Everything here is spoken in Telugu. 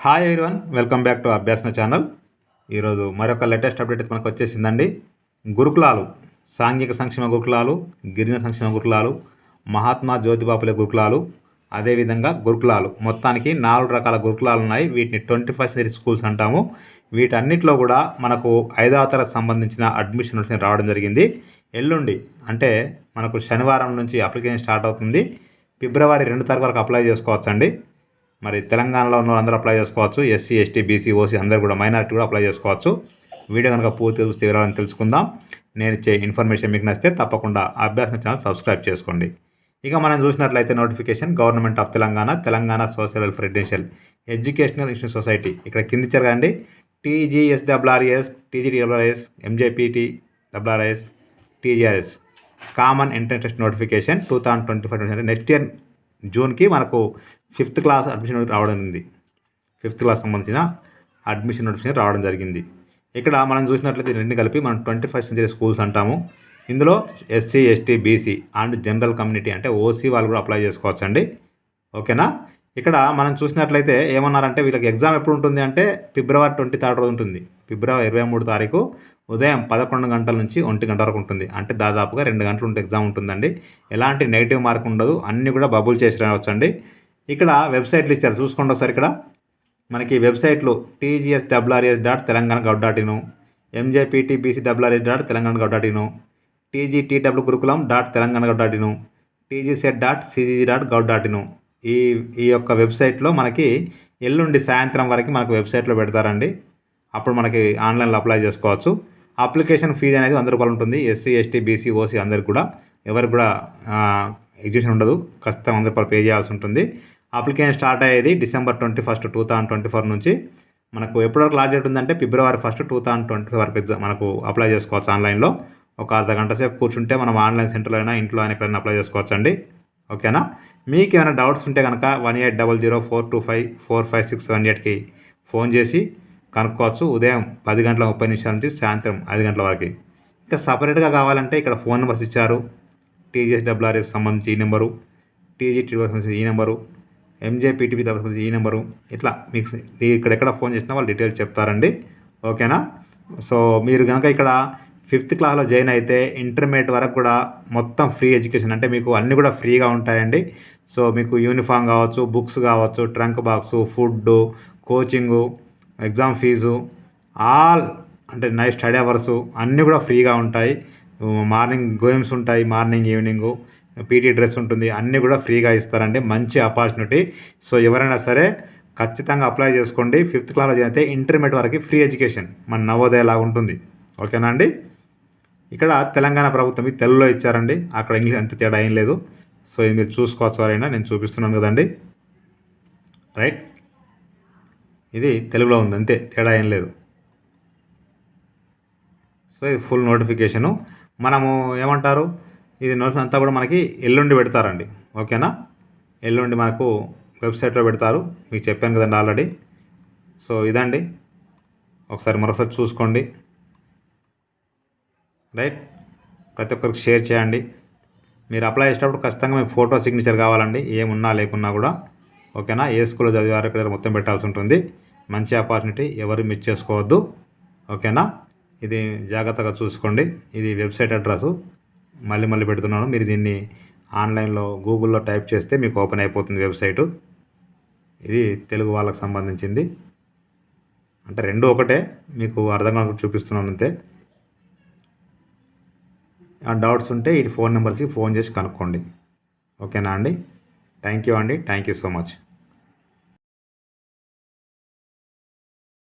Hi everyone, welcome back to Abhyasana channel. ఈరోజు మరొక లేటెస్ట్ అప్డేట్ మనకు వచ్చేసిందండి. గురుకులాలు, సాంఘిక సంక్షేమ గురుకులాలు, గిరిజన సంక్షేమ గురుకులాలు, మహాత్మా జ్యోతిబాపులే గురుకులాలు, అదేవిధంగా గురుకులాలు, మొత్తానికి 4 రకాల గురుకులాలు ఉన్నాయి. వీటిని 21st century స్కూల్స్ అంటాము. వీటన్నిటిలో కూడా మనకు 5వ తరగతి సంబంధించిన అడ్మిషన్ నోటిఫికేషన్ రావడం జరిగింది. ఎల్లుండి అంటే మనకు శనివారం నుంచి అప్లికేషన్ స్టార్ట్ అవుతుంది. ఫిబ్రవరి 2 తారీఖు వరకు అప్లై చేసుకోవచ్చండి. మరి తెలంగాణలో ఉన్న అందరూ అప్లై చేసుకోవచ్చు. ఎస్సీ, ఎస్టీ, బీసీ, ఓసీ అందరూ కూడా, మైనారిటీ కూడా అప్లై చేసుకోవచ్చు. వీడియో కనుక పూర్తి చూస్తే వివరాలను తెలుసుకుందాం. నేను ఇచ్చే ఇన్ఫర్మేషన్ మీకు నచ్చితే తప్పకుండా అభ్యాసన ఛానల్ సబ్స్క్రైబ్ చేసుకోండి. ఇక మనం చూసినట్లయితే notification government of Telangana social welfare residential educational institute society, ఇక్కడ కింది జరగండి. TGSRRS, TGTRRS, MJPT RRS, TGRS common entrance test notification 2025 next year జూన్కి మనకు 5th క్లాస్ అడ్మిషన్ రావడం ఉంది. 5th క్లాస్ సంబంధించిన అడ్మిషన్ నోటిఫికేషన్ రావడం జరిగింది. ఇక్కడ మనం చూసినట్లయితే రెండు కలిపి మనం 21st century స్కూల్స్ అంటాము. ఇందులో SC, ST, BC and general community అంటే ఓసీ వాళ్ళు కూడా అప్లై చేసుకోవచ్చు అండి. ఓకేనా. ఇక్కడ మనం చూసినట్లయితే ఏమన్నారంటే వీళ్ళకి ఎగ్జామ్ ఎప్పుడు ఉంటుంది అంటే ఫిబ్రవరి 23 రోజు ఉంటుంది. ఫిబ్రవరి 23 తారీఖు ఉదయం 11 గంటల నుంచి 1 గంట వరకు ఉంటుంది. అంటే దాదాపుగా 2 గంటలు ఉంటే ఎగ్జామ్ ఉంటుందండి. ఎలాంటి నెగిటివ్ మార్క్ ఉండదు, అన్నీ కూడా బబుల్ చేసి రావచ్చండి. ఇక్కడ వెబ్సైట్లు ఇచ్చారు, చూసుకోండి ఒకసారి. ఇక్కడ మనకి వెబ్సైట్లు TGSRRS.Telangana.gov.in, MJPTBCRRS.Telangana.gov.in, TGTWGurukulam.Telangana.gov.in, TGSET.CGG.gov.in. ఈ యొక్క వెబ్సైట్లో మనకి ఎల్లుండి సాయంత్రం వరకు మనకు వెబ్సైట్లో పెడతారండి. అప్పుడు మనకి ఆన్లైన్లో అప్లై చేసుకోవచ్చు. అప్లికేషన్ ఫీజు అనేది 100 రూపాయలు ఉంటుంది. ఎస్సీ, ఎస్టీ, బీసీ, ఓసీ అందరికి కూడా, ఎవరికి కూడా ఎగ్జిబిషన్ ఉండదు. ఖచ్చితంగా 100 రూపాయలు పే చేయాల్సి ఉంటుంది. అప్లికేషన్ స్టార్ట్ అయ్యేది December 21, 2024 నుంచి. మనకు ఎప్పటివరకు లాస్ట్ డేట్ ఉందంటే February 1, 2025 వరకు ఎగ్జామ్ మనకు అప్లై చేసుకోవచ్చు ఆన్లైన్లో. ఒక అర్ధ గంట సేపు కూర్చుంటే మనం ఆన్లైన్ సెంటర్లో అయినా ఇంట్లో అయినా ఎక్కడైనా అప్లై చేసుకోవచ్చు అండి. ఓకేనా. మీకు ఏమైనా డౌట్స్ ఉంటే కనుక 180042545678కి ఫోన్ చేసి కనుక్కోవచ్చు. ఉదయం 10 గంటల 30 నిమిషాల నుంచి సాయంత్రం 5 గంటల వరకు. ఇంకా సపరేట్గా కావాలంటే ఇక్కడ ఫోన్ నెంబర్స్ ఇచ్చారు. TGSRRS సంబంధించి ఈ నెంబరు, TGT సంబంధించి ఈ నెంబరు, MJPTB సంబంధించి ఈ నెంబరు, ఇట్లా మీకు ఇక్కడెక్కడ ఫోన్ చేసినా వాళ్ళు డీటెయిల్స్ చెప్తారండి. ఓకేనా. సో మీరు కనుక ఇక్కడ 5th క్లాస్లో జాయిన్ అయితే ఇంటర్మీడియట్ వరకు కూడా మొత్తం ఫ్రీ ఎడ్యుకేషన్, అంటే మీకు అన్నీ కూడా ఫ్రీగా ఉంటాయండి. సో మీకు యూనిఫామ్ కావచ్చు, బుక్స్ కావచ్చు, trunk box, food, coaching, exam fee, all అంటే నైట్ స్టడీ అవర్సు అన్నీ కూడా ఫ్రీగా ఉంటాయి. మార్నింగ్ గేమ్స్ ఉంటాయి, మార్నింగ్ ఈవినింగు పీటీ డ్రెస్ ఉంటుంది, అన్నీ కూడా ఫ్రీగా ఇస్తారండి. మంచి ఆపర్చునిటీ. సో ఎవరైనా సరే ఖచ్చితంగా అప్లై చేసుకోండి. 5th క్లాస్లో అయితే ఇంటర్మీడియట్ వరకు ఫ్రీ ఎడ్యుకేషన్ మన నవోదయ లాగా ఉంటుంది. ఓకేనా అండి. ఇక్కడ తెలంగాణ ప్రభుత్వం తెలుగులో ఇచ్చారండి, అక్కడ ఇంగ్లీష్ అంత తేడా ఏం లేదు. సో ఇది మీరు చూసుకోవచ్చు. ఎవరైనా నేను చూపిస్తున్నాను కదండి, రైట్. ఇది తెలుగులో ఉంది, అంతే, తేడా ఏం లేదు. సో ఇది ఫుల్ నోటిఫికేషను. మనము ఏమంటారు, ఇది నోటిఫికేషన్ అంతా కూడా మనకి ఎల్లుండి పెడతారండి. ఓకేనా. ఎల్లుండి మనకు వెబ్సైట్లో పెడతారు, మీకు చెప్పాను కదండి ఆల్రెడీ. సో ఇదండి, ఒకసారి మరోసారి చూసుకోండి, రైట్. ప్రతి ఒక్కరికి షేర్ చేయండి. మీరు అప్లై చేసేటప్పుడు ఖచ్చితంగా మీకు ఫోటో సిగ్నేచర్ కావాలండి, ఏమున్నా లేకున్నా కూడా. ఓకేనా. ఏ స్కూల్లో చదివారో ఇక్కడ మొత్తం పెట్టాల్సి ఉంటుంది. మంచి ఆపర్చునిటీ, ఎవరు మిస్ చేసుకోవద్దు. ఓకేనా. ఇది జాగ్రత్తగా చూసుకోండి. ఇది వెబ్సైట్ అడ్రస్ మళ్ళీ పెడుతున్నాను. మీరు దీన్ని ఆన్లైన్లో గూగుల్లో టైప్ చేస్తే మీకు ఓపెన్ అయిపోతుంది వెబ్సైటు. ఇది తెలుగు వాళ్ళకి సంబంధించింది, అంటే రెండు ఒకటే, మీకు అర్థం కాకుండా చూపిస్తున్నాను అంతే. డౌట్స్ ఉంటే ఈ ఫోన్ నెంబర్స్కి ఫోన్ చేసి కనుక్కోండి. ఓకేనా అండి. థ్యాంక్ యూ అండి. Thank you so much.